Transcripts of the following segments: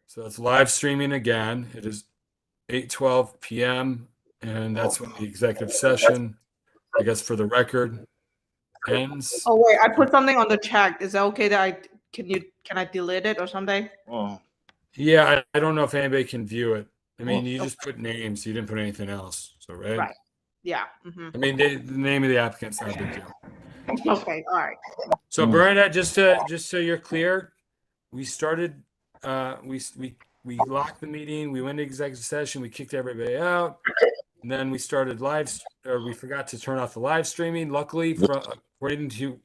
So it's live streaming again. It is 8:12 p.m. and that's when the executive session, I guess for the record, ends. Oh wait, I put something on the chat. Is that okay that can I delete it or something? Oh, Yeah, I don't know if anybody can view it. I mean, you Oh. just put names. You didn't put anything else. So, right? Right. Yeah. Mhm. I mean, the name of the applicant's not a big deal. Okay. All right. So, Bernadette, just so you're clear, we started. We locked the meeting. We went to executive session. We kicked everybody out. And then we started we forgot to turn off the live streaming. Luckily, according to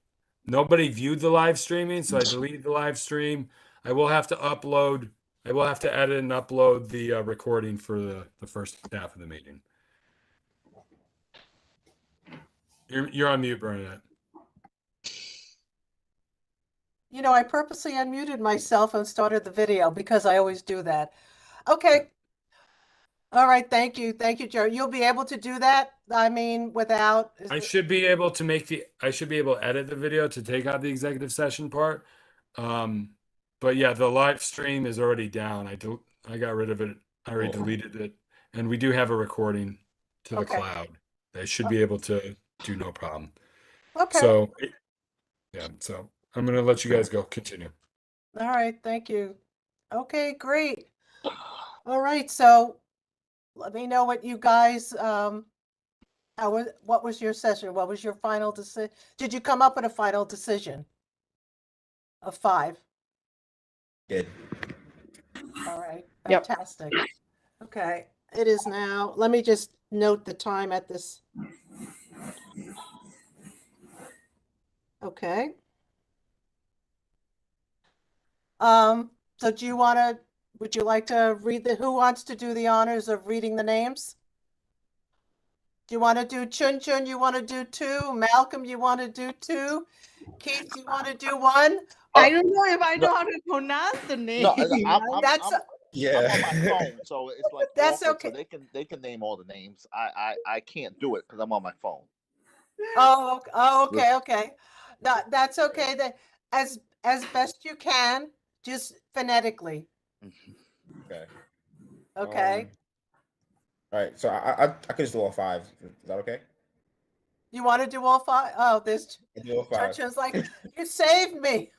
nobody viewed the live streaming, so I deleted the live stream. I will have to edit and upload the recording for the first half of the meeting. You're on mute, Bernadette. You know, I purposely unmuted myself and started the video because I always do that. Okay. All right. Thank you. Thank you, Joe. You'll be able to do that? I mean, without... I should be able to edit the video to take out the executive session part. But yeah, the live stream is already down. I got rid of it. I already deleted it. And we do have a recording to the cloud. I should be able to do no problem. Okay. So I'm going to let you guys go. Continue. All right. Thank you. Okay, great. All right. So let me know what you guys, what was your session? What was your final decision? Did you come up with a final decision of 5? Good. All right. Yep. Fantastic. Okay. It is now, let me just note the time at this. Okay. So would you like to read who wants to do the honors of reading the names? Do you want to do Chun Chun? You want to do 2? Malcolm, you want to do 2? Keith, you want to do 1? I don't know if I know how to pronounce the name. no, That's I'm on my phone, so it's like That's awkward, okay. So they can name all the names. I can't do it because I'm on my phone. Oh, okay. No, that's okay. That as best you can, just phonetically. Okay. Okay. All right. So I can just do all 5. Is that okay? You want to do all 5? Oh, this I do all 5. Church is like, you saved me.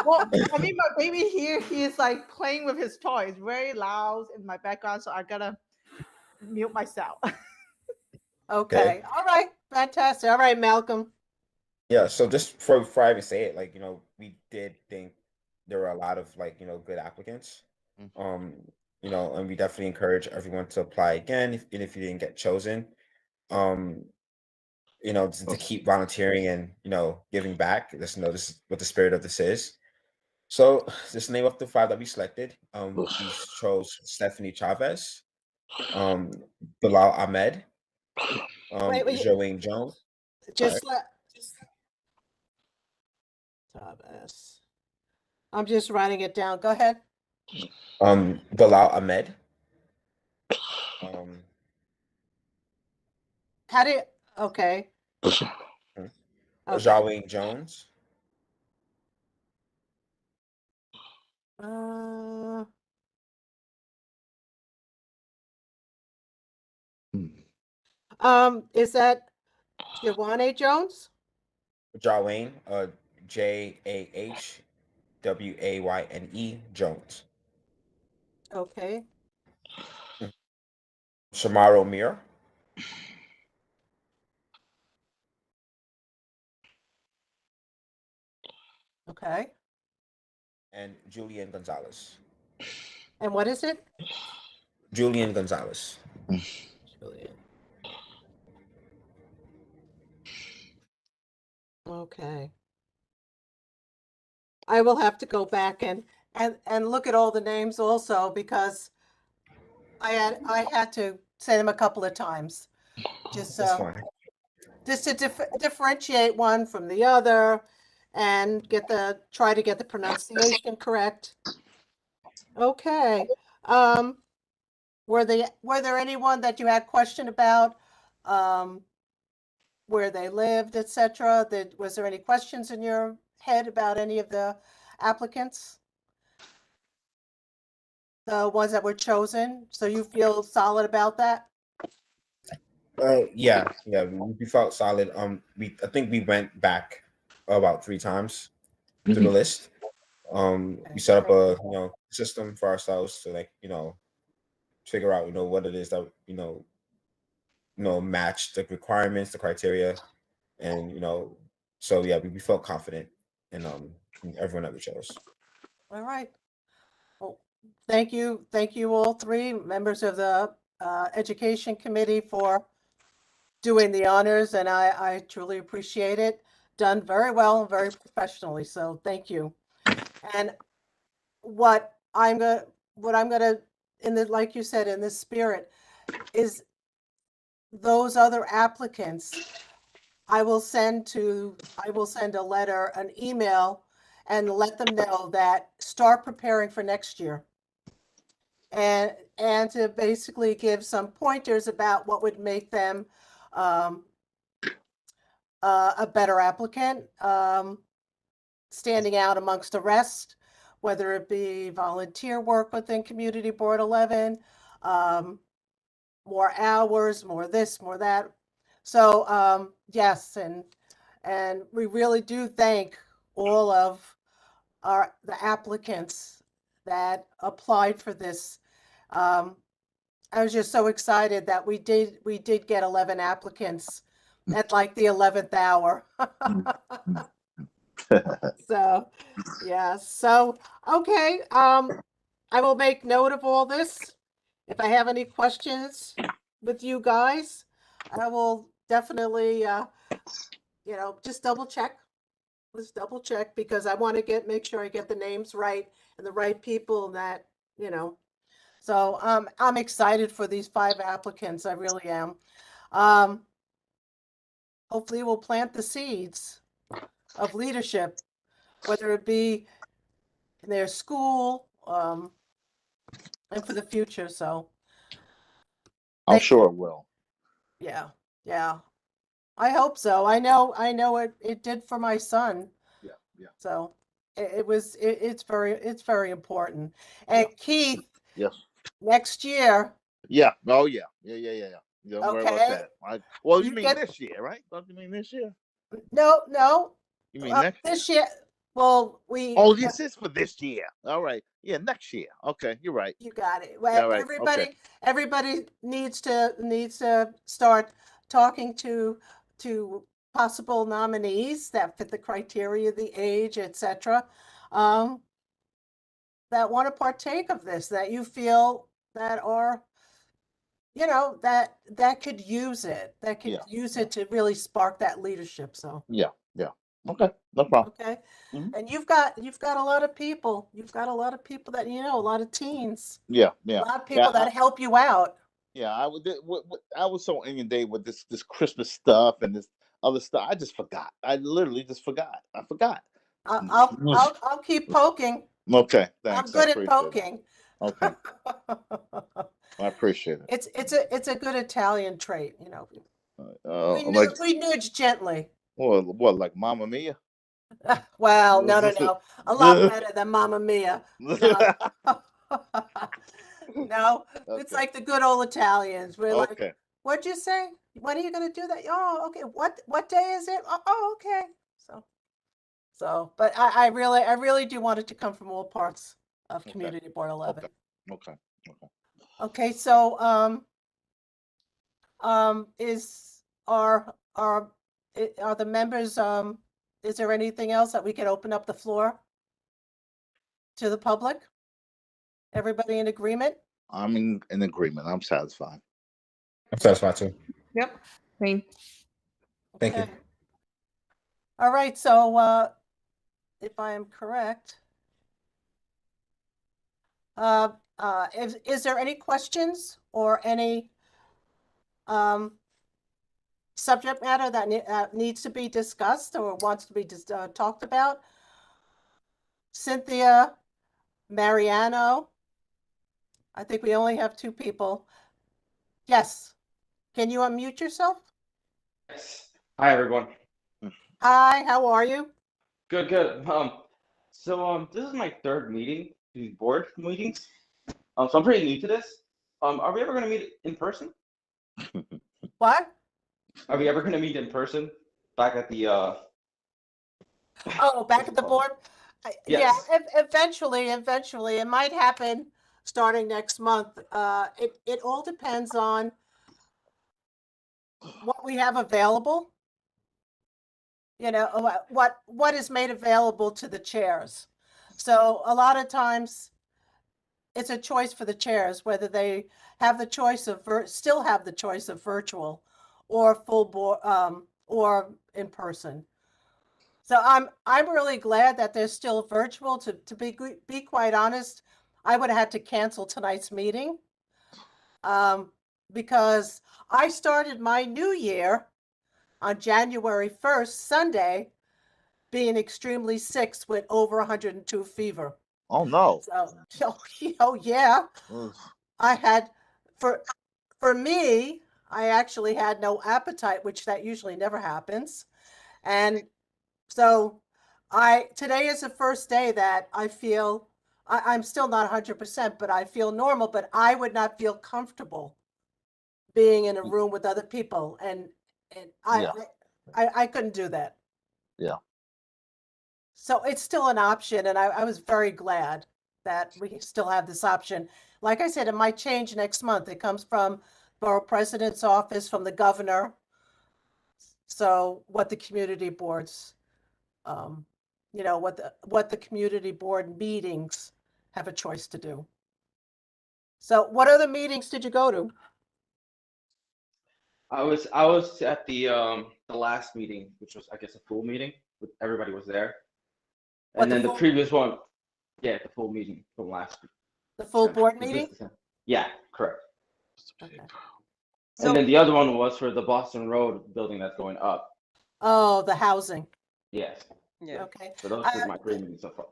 Well, I mean, my baby here, he is like playing with his toys, very loud in my background, so I gotta mute myself. Okay. All right. Fantastic. All right, Malcolm. Yeah. So just before I even say it, like, we did think there were a lot of good applicants. And we definitely encourage everyone to apply again if you didn't get chosen. To keep volunteering and giving back. This is what the spirit of this is. So just name up the 5 that we selected. We chose Stephanie Chavez, Bilal Ahmed, Wait. Joanne Jones. Chavez. I'm just writing it down. Go ahead. Bilal Ahmed. Okay. Joanne Jones. Is that Jawane Jones? Jawayne, Jahwayne Jones. Okay. Shamaro Mir. Okay. And Julian Gonzalez. And what is it? Julian Gonzalez. Julian. Okay. I will have to go back and look at all the names also because I had to say them a couple of times just to differentiate one from the other and try to get the pronunciation correct. Okay. Were there anyone that you had question about, where they lived, etc.? Was there any questions in your head about any of the applicants? the ones that were chosen? So you feel solid about that? Yeah, we felt solid. I think we went back about 3 times through the list. We set up a system for ourselves to figure out what it is that match the requirements, the criteria, and so yeah, we felt confident in everyone that we chose. All right. Well, thank you all three members of the Education Committee for doing the honors, and I truly appreciate it. Done very well and very professionally, so thank you. And what I'm gonna, like you said, in this spirit, is those other applicants, I will send a letter, an email, and let them know that start preparing for next year. And to basically give some pointers about what would make them a better applicant, standing out amongst the rest, whether it be volunteer work within Community Board 11, more hours, more this, more that. So yes, and we really do thank all of the applicants that applied for this. I was just so excited that we did get 11 applicants at like the 11th hour. So, yeah. So, okay. I will make note of all this. If I have any questions with you guys, I will definitely, just double check. Let's double check because I want to make sure I get the names right and the right people that, So I'm excited for these 5 applicants. I really am. Hopefully we'll plant the seeds of leadership, whether it be in their school and for the future. So I'm sure it will. yeah. I hope so. I know it did for my son. Yeah. So it's very important. And Keith, Yes. next year. Yeah. Oh yeah. Yeah. Don't worry about Okay. that. Well, you You mean get- this year, right? Don't you mean this year? No. You mean next This year? year. Well, we. Oh, this is for this year. All right. Yeah, next year. Okay, you're right. You got it. Yeah, Well, right. Okay. everybody needs to start talking to possible nominees that fit the criteria, the age, etc. That want to partake of this, that you feel that are, that could use it, to really spark that leadership. So Yeah. Okay, no problem. okay. Mhm. And you've got a lot of people. You've got a lot of people that a lot of teens. Yeah. A lot of people that help you out. Yeah, I was so inundated with this Christmas stuff and this other stuff. I just forgot. I literally just forgot. I forgot. I'll keep poking. Okay, thanks. I'm good at appreciate it. poking. Okay, I appreciate it. It's a good Italian trait, Like, we nudge gently. what, like Mamma Mia? Well, no. A lot better than Mamma Mia. No, it's Okay. like the good old Italians. We're like, Okay. what'd you say? When are you gonna do that? Oh, okay. What day is it? Oh, okay. So, but I really do want it to come from all parts of Okay. Community Board 11. Okay. Okay, so are the members, is there anything else that we can open up the floor to the public? Everybody in agreement? I'm in agreement. I'm satisfied. I'm satisfied too. Yep. Same. Thank you. Okay. All right, so if I am correct, is there any questions or any subject matter that needs to be discussed or wants to be talked about? Cynthia, Mariano. I think we only have 2 people. Yes. Can you unmute yourself? Yes. Hi, everyone. Hi, how are you? Good. So this is my 3rd meeting, these board meetings. So I'm pretty new to this. Are we ever going to meet in person? What? Are we ever going to meet in person back at the Oh, back at the board? Yeah, Yes. eventually, it might happen starting next month. It all depends on what we have available. You know, what is made available to the chairs. So a lot of times it's a choice for the chairs, whether they have the choice of still have the choice of virtual or full board, or in person. So I'm really glad that they're still virtual. To be quite honest, I would have had to cancel tonight's meeting, because I started my new year on January 1st, Sunday, being extremely sick with over 102 fever. Oh no. So yeah, Ugh. I had for me, I actually had no appetite, which that usually never happens. And so today is the first day that I feel I'm still not 100%, but I feel normal, but I would not feel comfortable being in a room with other people. And Yeah. I couldn't do that. Yeah. So it's still an option. And I was very glad that we still have this option. Like I said, it might change next month. It comes from borough president's office, from the governor. So what the community boards, you know, what the community board meetings have a choice to do. So what other meetings did you go to? I was at the last meeting, which was I guess a full meeting, with everybody was there. What, And the then the full- previous one, yeah, the full meeting from last week. The full board Was this meeting? the same? Yeah, correct. Okay. And then the other one was for the Boston Road building that's going up. Oh, the housing. Yes. Yeah. Okay. So those were my three meetings so far.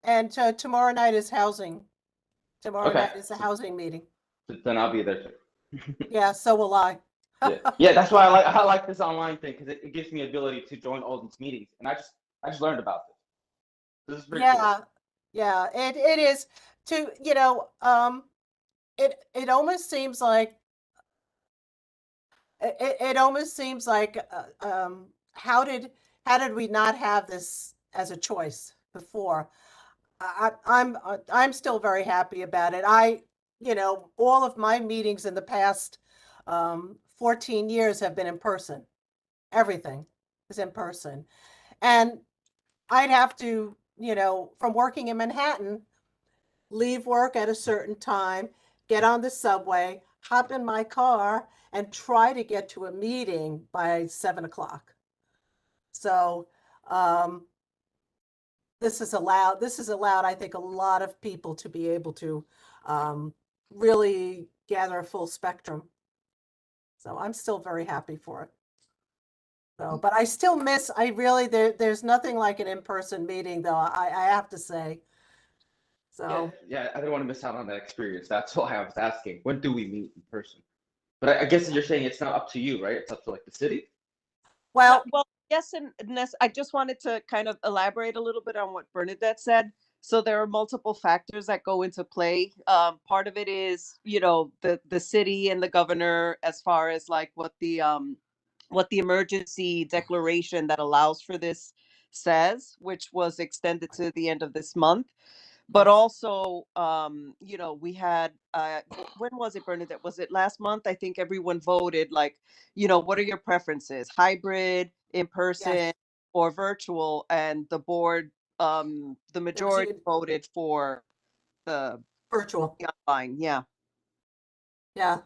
And tomorrow night is housing. Tomorrow Okay. night is a housing meeting. Then I'll be there too. Yeah, so will I. Yeah, that's why I like this online thing, because it gives me ability to join all these meetings, and I just learned about this. This is pretty cool. Yeah, it is to, you know, it almost seems like it almost seems like how did we not have this as a choice before? I'm still very happy about it. You know, all of my meetings in the past 14 years have been in person. Everything is in person. And I'd have to, you know, from working in Manhattan, leave work at a certain time, get on the subway, hop in my car, and try to get to a meeting by 7 o'clock. So this has allowed, I think, a lot of people to be able to really gather a full spectrum. So I'm still very happy for it. So, but I still miss, there's nothing like an in-person meeting though, I have to say. So, Yeah, I didn't want to miss out on that experience. That's why I was asking, when do we meet in person? But I guess you're saying it's not up to you, right? It's up to like the city. well, Yes, and Ness, I just wanted to kind of elaborate a little bit on what Bernadette said. So there are multiple factors that go into play. Part of it is, you know, the city and the governor, as far as like what the emergency declaration that allows for this says, which was extended to the end of this month. But also, you know, we had, when was it, Bernadette? Was it last month? I think everyone voted, like, you know, what are your preferences? Hybrid, in person, Yes. or virtual? And the board, the majority voted for the virtual. online. Yeah. Yeah.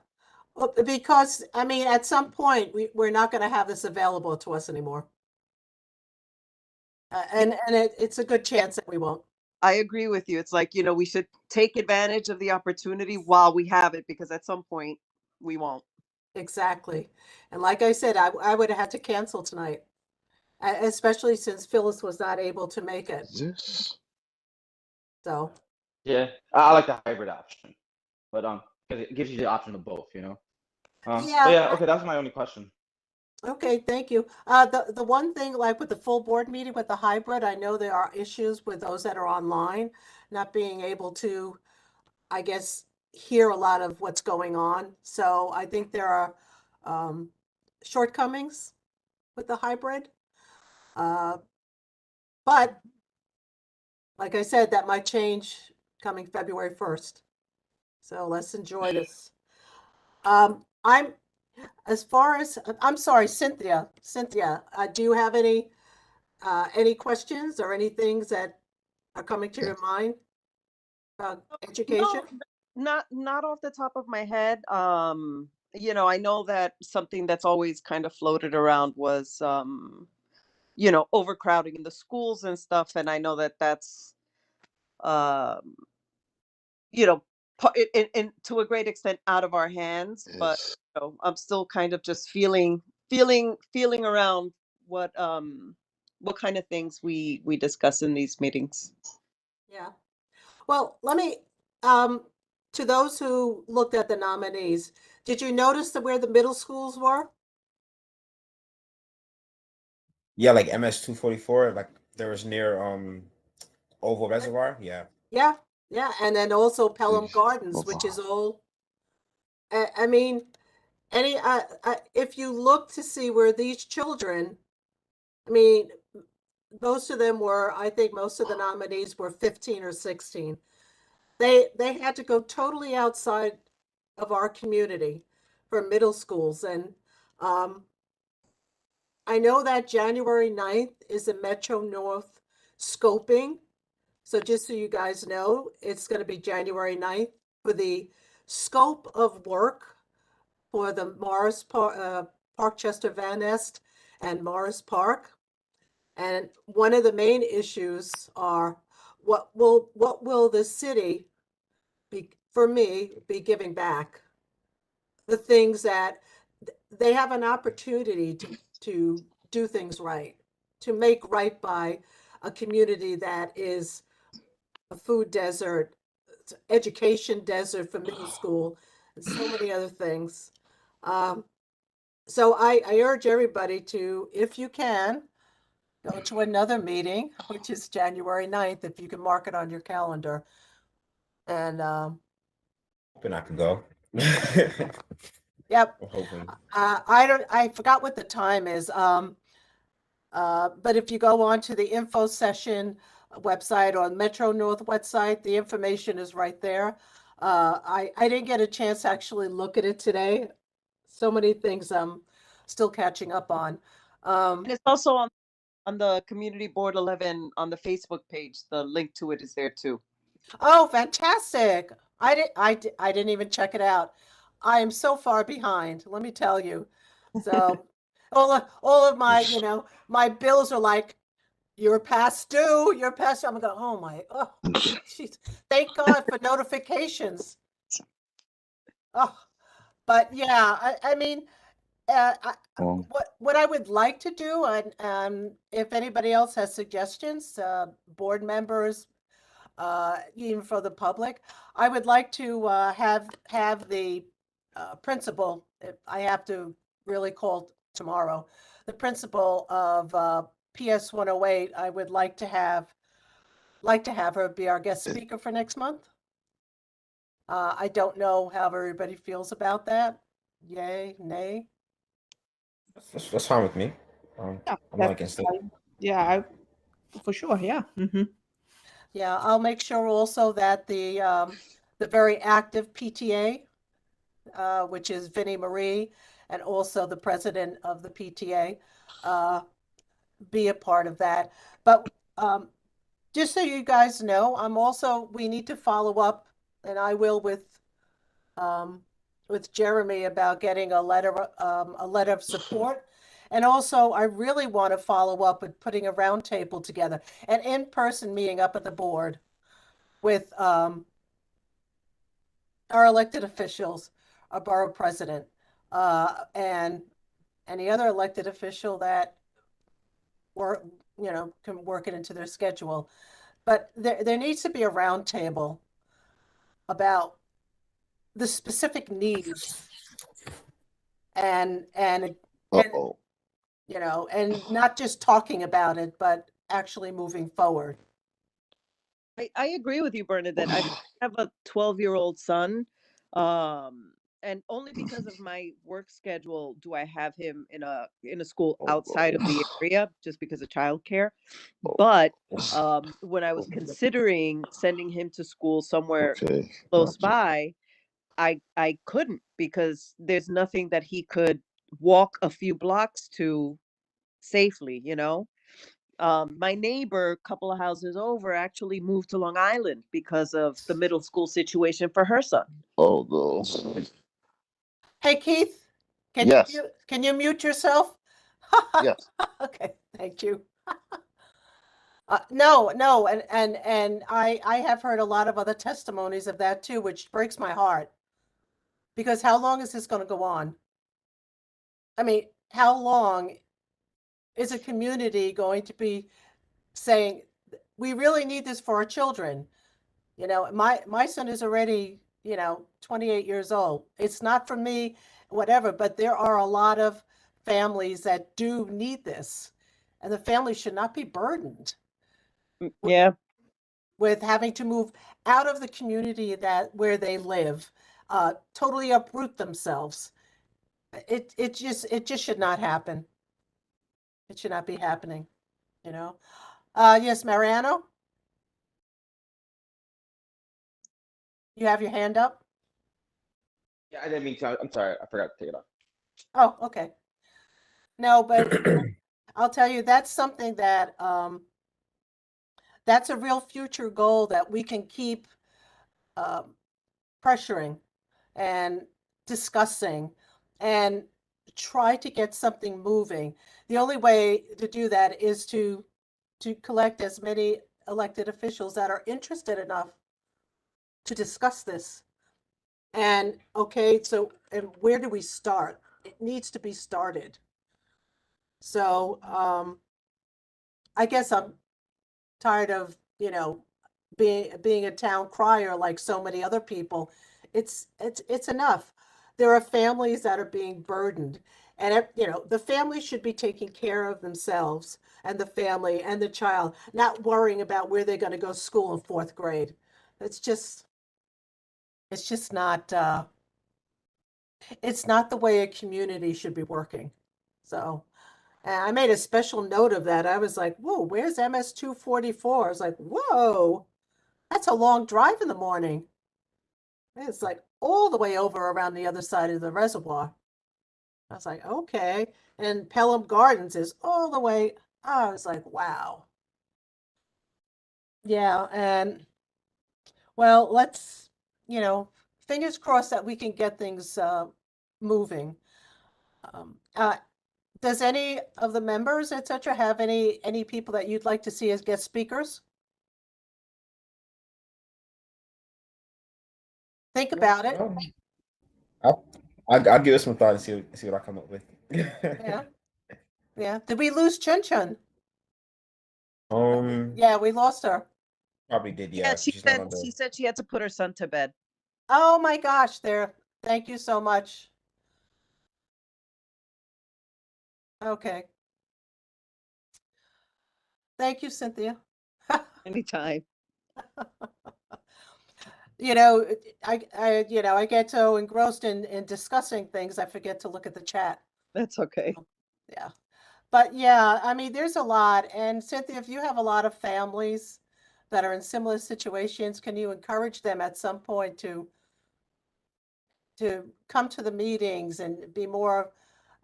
Well, because, I mean, at some point, we're not going to have this available to us anymore. And it's a good chance that we won't. I agree with you. It's like, you know, we should take advantage of the opportunity while we have it, because at some point we won't. Exactly. And like I said, I would have had to cancel tonight, especially since Phyllis was not able to make it. Yes. So, Yeah, I like the hybrid option, but 'cause it gives you the option of both, you know. Yeah, But yeah, okay, that's my only question. okay, thank you. The one thing, like with the full board meeting with the hybrid, I know there are issues with those that are online, not being able to I guess, hear a lot of what's going on. So I think there are shortcomings with the hybrid. But like I said, that might change coming February 1st. So let's enjoy this. I'm sorry, Cynthia, do you have any questions or any things that are coming to your mind about education? No, not off the top of my head. You know, I know that something that's always kind of floated around was, you know, overcrowding in the schools and stuff. And I know that that's, um, you know, to a great extent out of our hands. But Yes. you know, I'm still kind of just feeling around what kind of things we discuss in these meetings. Yeah. Well, let me, um, to those who looked at the nominees, did you notice that where the middle schools were? Yeah, like MS 244, like there was near Oval Reservoir. Yeah. Yeah, yeah, and then also Pelham Jeez. Gardens, Oh, which is wow. all, I mean, if you look to see where these children, I mean, most of them were, I think most of the nominees were 15 or 16. They had to go totally outside of our community for middle schools. And um, I know that January 9th is a Metro North scoping. So just so you guys know, it's going to be January 9th for the scope of work for the Parkchester Van Nest and Morris Park. And one of the main issues are what will the city be, for me, be giving back? The things that they have an opportunity to do things right, to make right by a community that is a food desert, education desert for middle school, and so many other things. Um, so I urge everybody to, if you can, go to another meeting, which is January 9th, if you can mark it on your calendar. And Hoping I could go. yep, I'm hoping. I forgot what the time is. But if you go on to the info session website or Metro North website, the information is right there. I didn't get a chance to actually look at it today. So many things I'm still catching up on. And it's also on the Community Board 11 on the Facebook page. The link to it is there too. Oh, fantastic. I didn't even check it out. I am so far behind, let me tell you. So all of my, my bills are like, you're past due, you're past, I'm going, oh my, oh, jeez. Thank God for notifications. Oh, but yeah, I mean, Well, what I would like to do, and if anybody else has suggestions, board members, even for the public, I would like to have the principal. If I have to really call tomorrow, the principal of PS 108. I would like to have her be our guest speaker for next month. I don't know how everybody feels about that. Yay, nay. That's fine with me. Yeah, I'm not that's against it. yeah, for sure. Yeah. Yeah, I'll make sure also that the very active PTA, which is Vinnie Marie, and also the president of the PTA, be a part of that. But just so you guys know, we need to follow up, and I will with Jeremy about getting a letter of support. And also, I really want to follow up with putting a roundtable together, an in-person meeting up at the board with our elected officials, our borough president, and any other elected official that work, can work it into their schedule. But there needs to be a roundtable about the specific needs and uh-oh. and not just talking about it, but actually moving forward. I agree with you, Bernadette. I have a 12-year-old son. And only because of my work schedule do I have him in a school outside of the area, just because of childcare. But when I was considering sending him to school somewhere Okay. close by, I couldn't, because there's nothing that he could walk a few blocks to safely, you know? My neighbor, a couple of houses over, actually moved to Long Island because of the middle school situation for her son. Oh no. Hey, Keith, Yes. can you mute yourself? Yes. Okay, thank you. No, and I have heard a lot of other testimonies of that too, which breaks my heart. Because how long is this going to go on? I mean, how long is a community going to be saying, we really need this for our children? You know, my son is already, 28 years old. It's not for me, whatever, but there are a lot of families that do need this, and the family should not be burdened Yeah. with having to move out of the community where they live, totally uproot themselves. It just should not happen. It should not be happening, you know. Yes, Mariano, you have your hand up. Yeah, I didn't mean to. I'm sorry. I forgot to take it off. Oh, okay. No, but I'll tell you, that's something that that's a real future goal that we can keep pressuring and discussing and try to get something moving. The only way to do that is to collect as many elected officials that are interested enough to discuss this. And okay, so and where do we start? It needs to be started. So I guess I'm tired of, being a town crier like so many other people. It's enough. There are families that are being burdened, and the family should be taking care of themselves and the family and the child, not worrying about where they're going to go to school in fourth grade. It's just it's just not it's not the way a community should be working. So and I made a special note of that. I was like, whoa, where's MS 244? I was like, whoa, that's a long drive in the morning. It's like all the way over around the other side of the reservoir. I was like, okay. And Pelham Gardens is all the way. I was like, wow. Yeah. And well, let's, fingers crossed that we can get things moving. Um, uh, does any of the members, etc., have any people that you'd like to see as guest speakers? Think about it. I'll give it some thought and see what I come up with. Yeah. Yeah. Did we lose Chun Chun? Um, Yeah, we lost her. probably did. Yeah, Yeah, she she's not said on the. she said she had to put her son to bed. Oh my gosh, there. Thank you so much. Okay. Thank you, Cynthia. Anytime. I get so engrossed in discussing things, I forget to look at the chat. That's okay. Yeah. But yeah, I mean, there's a lot. And Cynthia, if you have a lot of families that are in similar situations, can you encourage them at some point to come to the meetings and be more,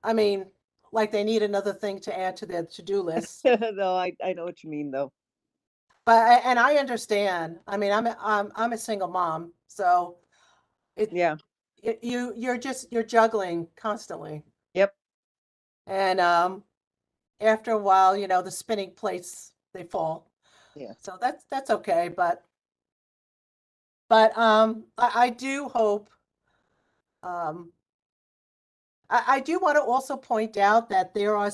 I mean, like they need another thing to add to their to-do list. No, I know what you mean though. But and I understand. I mean, I'm a single mom, so Yeah. you're juggling constantly. Yep. And after a while, the spinning plates they fall. Yeah. So that's okay, but I do hope I do want to also point out that there are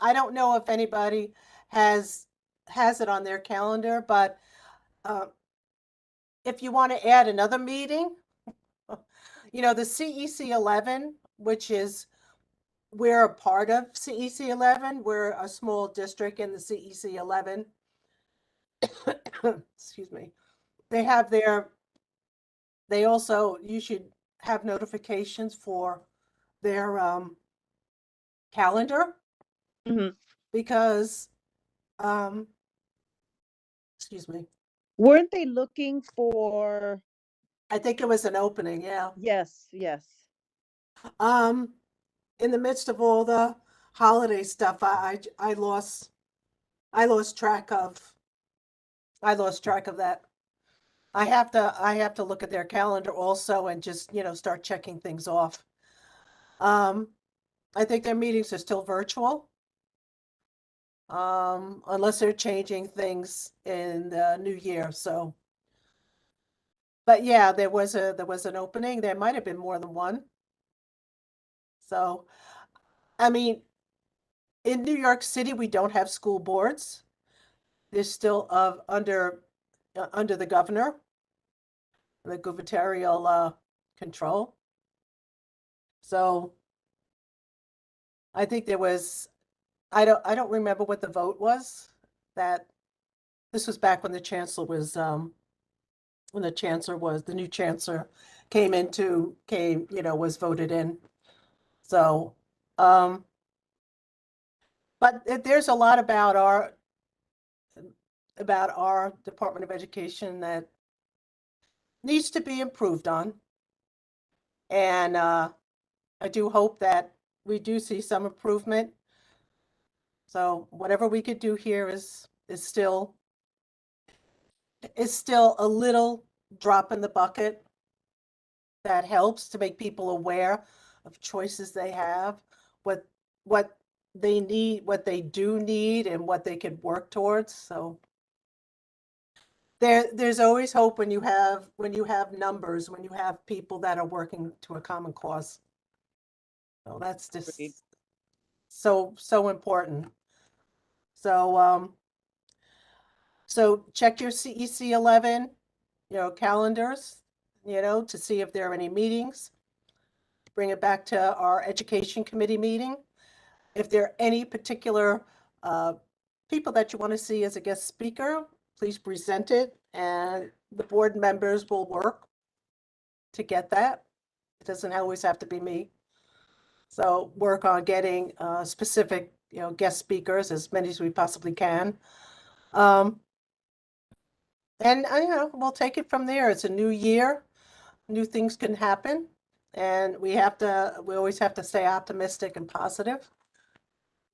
I don't know if anybody has it on their calendar, but uh, if you want to add another meeting, the CEC 11, which is we're a part of CEC 11. We're a small district in the CEC 11. excuse me, they have their, they also, you should have notifications for their calendar Mhm. because, um, excuse me, Weren't they looking for? I think it was an opening, yeah. Yes, yes. Um, in the midst of all the holiday stuff, I lost track of, I lost track of that. I have to look at their calendar also and just, start checking things off. I think their meetings are still virtual. Unless they're changing things in the new year, so. But yeah, there was an opening. There might have been more than one. So, I mean, in New York City, we don't have school boards. They're still under the governor, the gubernatorial control. So I think there was, I don't remember what the vote was. That this was back when the chancellor was the new chancellor was voted in. So, but there's a lot about our Department of Education that needs to be improved on. And I do hope that we do see some improvement. So whatever we could do here is still a little drop in the bucket that helps to make people aware of choices they have, what they need, what they do need, and what they could work towards. So there's always hope when you have numbers, when you have people that are working to a common cause. So that's just Agreed. so important. So so check your CEC 11, calendars, to see if there are any meetings. Bring it back to our education committee meeting. If there are any particular people that you want to see as a guest speaker, please present it, and the board members will work to get that. It doesn't always have to be me. So work on getting specific, guest speakers, as many as we possibly can. And we'll take it from there. It's a new year, new things can happen, and we always have to stay optimistic and positive,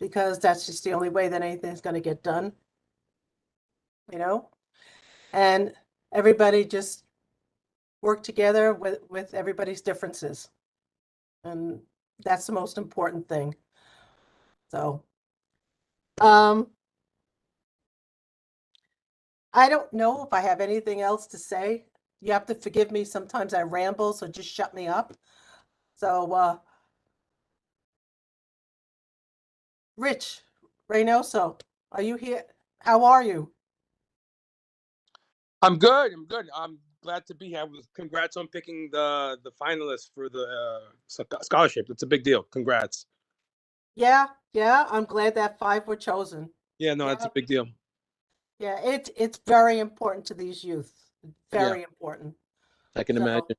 because that's just the only way that anything's going to get done. And everybody just work together with everybody's differences, and that's the most important thing. So, I don't know if I have anything else to say. You have to forgive me. Sometimes I ramble, so just shut me up. So, Rich Reynoso, are you here? How are you? I'm good. I'm good. I'm glad to be here. Congrats on picking the finalists for the scholarship. It's a big deal. Congrats. Yeah, I'm glad that 5 were chosen. Yeah, no, that's a big deal. Yeah, it's very important to these youth. Very important. I can So, imagine.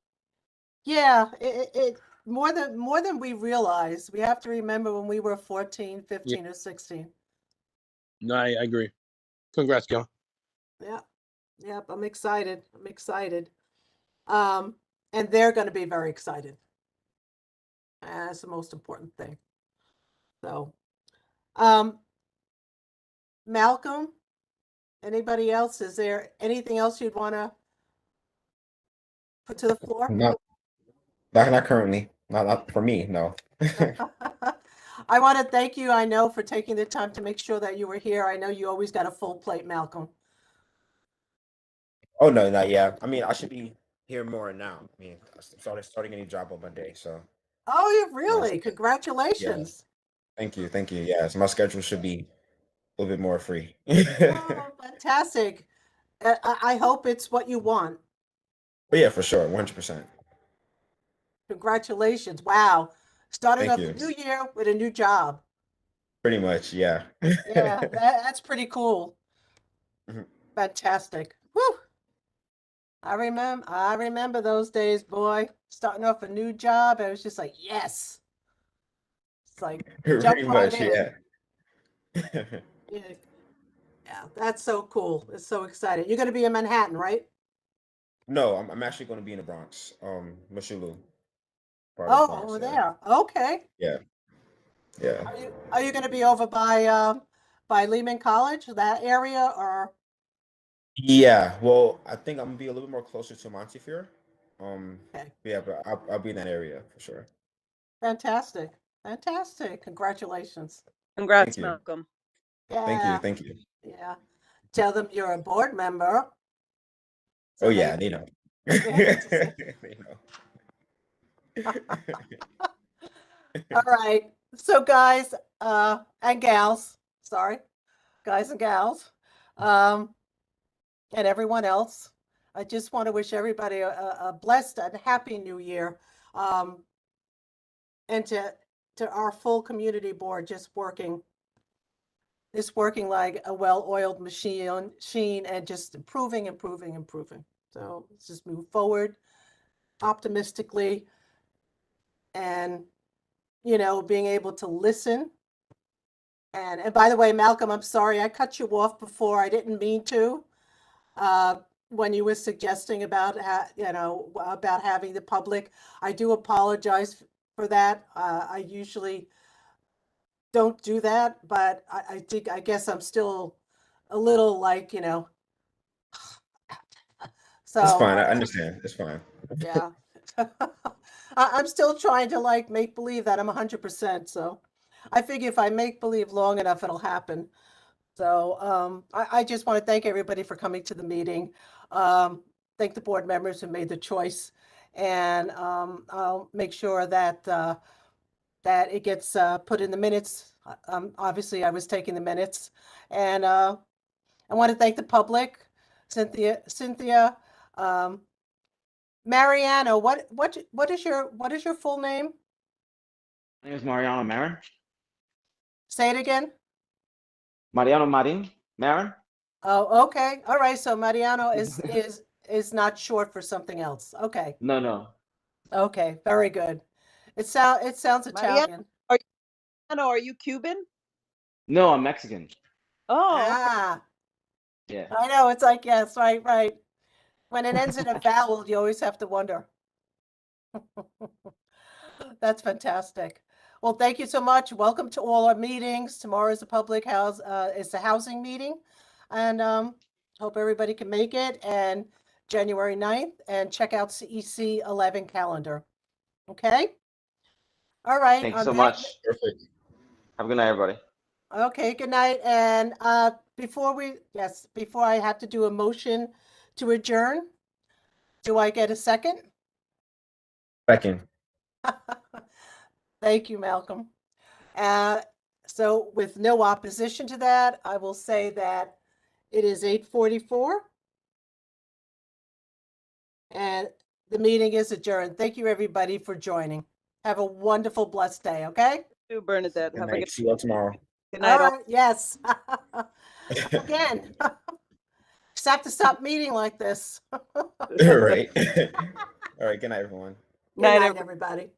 yeah, it more than we realize. We have to remember when we were 14, 15, or 16. No, I agree. Congrats, Gil. Yeah. Yep, I'm excited. And they're going to be very excited. That's the most important thing. So, Malcolm, anybody else? Is there anything else you'd want to put to the floor? Not, not currently. Not for me. No. I want to thank you, I know, for taking the time to make sure that you were here. I know you always got a full plate, Malcolm. Oh no, not yet. I mean, I should be here more now. I mean, I starting a new job on Monday, so Oh, you my really? yeah. Congratulations. Thank you, thank you. Yeah, so my schedule should be a little bit more free. Oh, fantastic. I hope it's what you want. But yeah, for sure, 100%. Congratulations. Wow. Starting Thank off you. the new year with a new job. Pretty much, yeah. Yeah, that's pretty cool. Mhm. Fantastic. Woo! I remember those days, boy. Starting off a new job, I was just like, yes. It's like jump Pretty right much, in. yeah. Yeah, yeah, that's so cool. It's so exciting. You're gonna be in Manhattan, right? No, I'm actually going to be in the Bronx, Mashulu, part of the Oh, Bronx. over Yeah, there. Okay. yeah, yeah. Are you gonna be over by Lehman College, that area, or Yeah, well, I think I'm gonna be a little bit more closer to Montefiore. okay. Yeah, but I'll be in that area for sure. Fantastic. Fantastic. Congratulations. Congrats, Thank you, Malcolm. Yeah, thank you. yeah. Tell them you're a board member. Oh So yeah, they they know. just They know. all right. So guys, and gals, sorry, guys and gals, and everyone else, I just want to wish everybody a blessed and happy new year. Um, and to our full community board just working like a well-oiled machine and just improving. So let's just move forward optimistically and being able to listen. And by the way, Malcolm, I'm sorry I cut you off before. I didn't mean to. When you were suggesting about about having the public, I do apologize for that. I usually don't do that, but I think I guess I'm still a little like It's so fine. I understand. It's fine. yeah. I'm still trying to like make believe that I'm 100%. So I figure if I make believe long enough, it'll happen. So I just want to thank everybody for coming to the meeting. Thank the board members who made the choice. And I'll make sure that that it gets put in the minutes. Obviously, I was taking the minutes. And I want to thank the public, Cynthia, um, Mariano. What is your full name? My name is Mariano Marin. Say it again. Mariano Marin. Marin. Oh, okay. All right. So Mariano is not short for something else. Okay. No, no. Okay. Very good. It sounds Mariano, Italian. are you Cuban? No, I'm Mexican. Oh, okay. Ah, Yeah. I know. It's like, yes, right, right. When it ends in a vowel, you always have to wonder. That's fantastic. Well, thank you so much. Welcome to all our meetings. Tomorrow is a public house, it's a housing meeting. And hope everybody can make it. And January 9th, and check out CEC 11 calendar. Okay? All right. Thanks On so that, much. Perfect. Have a good night, everybody. okay, good night. And before I have to do a motion to adjourn, do I get a second? Second. Thank you, Malcolm. So with no opposition to that, I will say that it is 8:44. And the meeting is adjourned. Thank you, everybody, for joining. Have a wonderful, blessed day, okay? You, Bernadette. Good Have a night. good, See you all tomorrow. good night. All all. right, yes. Again, just have to stop meeting like this. All right. All right. Good night, everyone. Good Night, night, everybody. everybody.